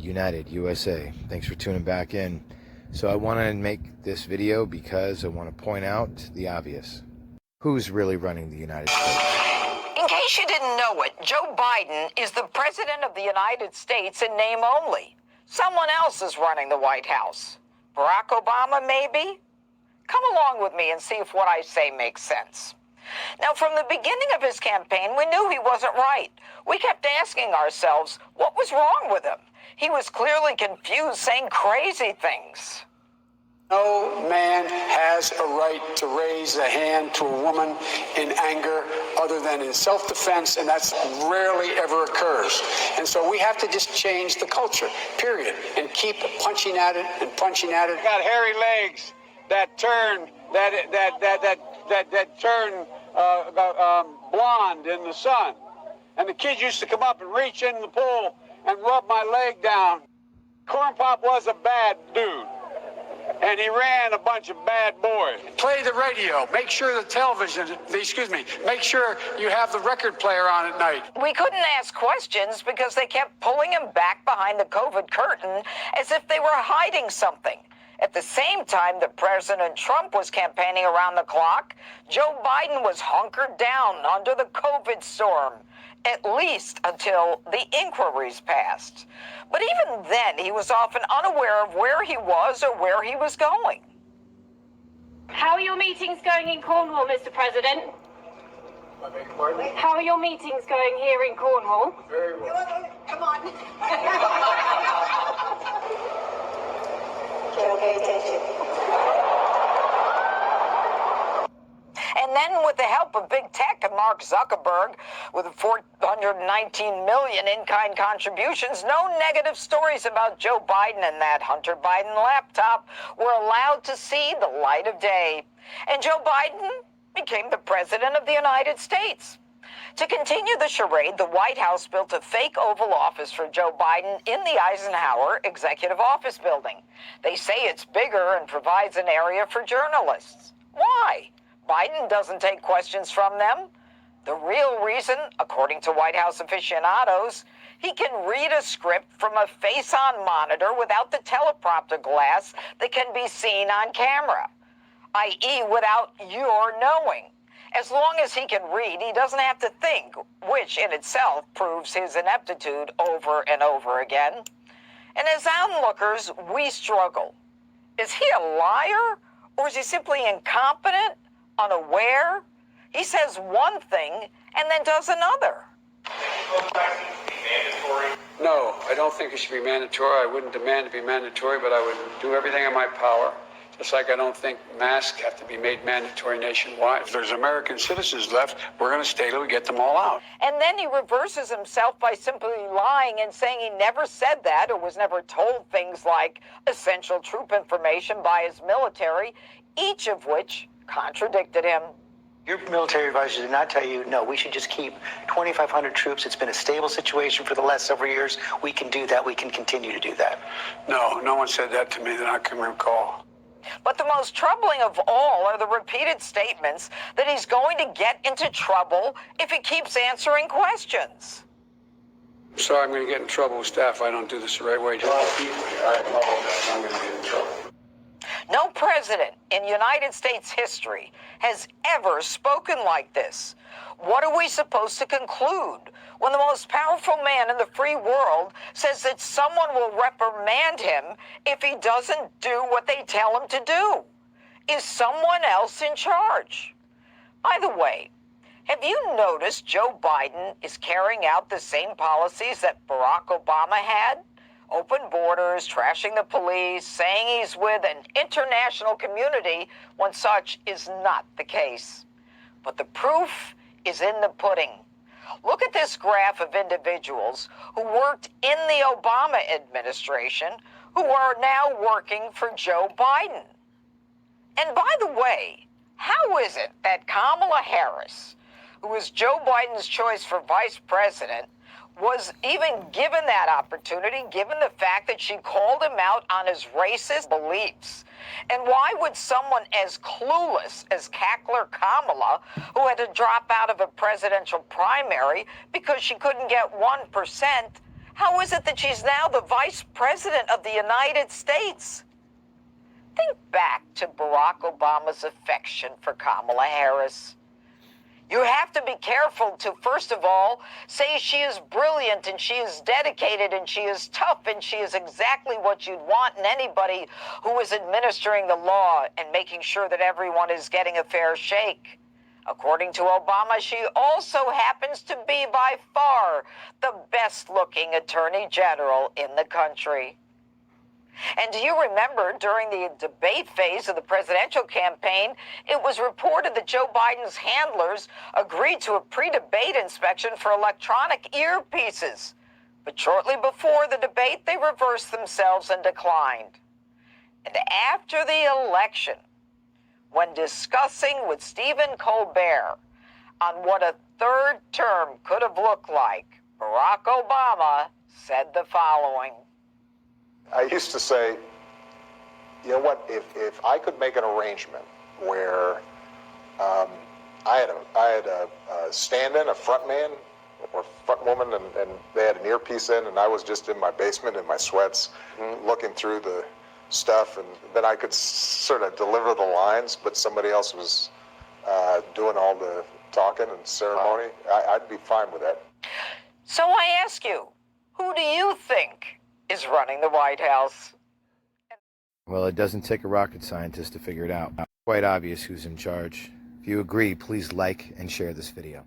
United USA. Thanks for tuning back in. So I want to make this video because I want to point out the obvious. Who's really running the United States? In case you didn't know it, Joe Biden is the President of the United States in name only. Someone else is running the White House. Barack Obama, maybe? Come along with me and see if what I say makes sense. Now, from the beginning of his campaign, we knew he wasn't right. We kept asking ourselves, what was wrong with him? He was clearly confused, saying crazy things. No man has a right to raise a hand to a woman in anger other than in self-defense, and that's rarely ever occurs. And so we have to just change the culture, period, and keep punching at it and punching at it. Got hairy legs that turn blonde in the sun, and the kids used to come up and reach in the pool and rub my leg down. Corn Pop was a bad dude, and he ran a bunch of bad boys. Play the radio. Make sure make sure you have the record player on at night. We couldn't ask questions because they kept pulling him back behind the COVID curtain as if they were hiding something. At the same time that President Trump was campaigning around the clock, Joe Biden was hunkered down under the COVID storm, at least until the inquiries passed. But even then, he was often unaware of where he was or where he was going. How are your meetings going in Cornwall, Mr. President? I beg your pardon? How are your meetings going here in Cornwall? Very well. Come on. Pay attention. And then with the help of big tech and Mark Zuckerberg, with 419 million in-kind contributions, no negative stories about Joe Biden and that Hunter Biden laptop were allowed to see the light of day. And Joe Biden became the President of the United States. To continue the charade, the White House built a fake Oval Office for Joe Biden in the Eisenhower Executive Office Building. They say it's bigger and provides an area for journalists. Why? Biden doesn't take questions from them. The real reason, according to White House aficionados, he can read a script from a face-on monitor without the teleprompter glass that can be seen on camera, i.e. without your knowing. As long as he can read, he doesn't have to think, which in itself proves his ineptitude over and over again. And as onlookers, we struggle. Is he a liar, or is he simply incompetent, unaware? He says one thing and then does another. No, I don't think it should be mandatory. I wouldn't demand to be mandatory, but I would do everything in my power. Just like I don't think masks have to be made mandatory nationwide. If there's American citizens left, we're going to stay till we get them all out. And then he reverses himself by simply lying and saying he never said that or was never told things like essential troop information by his military, each of which contradicted him. Your military advisors did not tell you, no, we should just keep 2,500 troops. It's been a stable situation for the last several years. We can do that. We can continue to do that. No, no one said that to me that I can recall. But the most troubling of all are the repeated statements that he's going to get into trouble if he keeps answering questions. Sorry, I'm going to get in trouble with staff if I don't do this the right way. I apologize. I'm going to get in trouble. No president in United States history has ever spoken like this. What are we supposed to conclude when the most powerful man in the free world says that someone will reprimand him if he doesn't do what they tell him to do? Is someone else in charge? By the way, have you noticed Joe Biden is carrying out the same policies that Barack Obama had? Open borders, trashing the police, saying he's with an international community when such is not the case. But the proof is in the pudding. Look at this graph of individuals who worked in the Obama administration who are now working for Joe Biden. And by the way, how is it that Kamala Harris, who was Joe Biden's choice for vice president, was even given that opportunity, given the fact that she called him out on his racist beliefs? And why would someone as clueless as Cackler Kamala, who had to drop out of a presidential primary because she couldn't get 1%, How is it that she's now the Vice President of the United States? Think back to Barack Obama's affection for Kamala Harris. You have to be careful to, first of all, say she is brilliant and she is dedicated and she is tough and she is exactly what you'd want in anybody who is administering the law and making sure that everyone is getting a fair shake. According to Obama, she also happens to be by far the best-looking attorney general in the country. And do you remember during the debate phase of the presidential campaign, it was reported that Joe Biden's handlers agreed to a pre-debate inspection for electronic earpieces. But shortly before the debate, they reversed themselves and declined. And after the election, when discussing with Stephen Colbert on what a third term could have looked like, Barack Obama said the following. I used to say, you know what, if I could make an arrangement where I had a stand-in, a front man or front woman, and they had an earpiece in, and I was just in my basement in my sweats looking through the stuff, and then I could sort of deliver the lines, but somebody else was doing all the talking and ceremony, I'd be fine with that. So I ask you, who do you think is running the White House? Well, it doesn't take a rocket scientist to figure it out. Quite obvious who's in charge. If you agree, please like and share this video.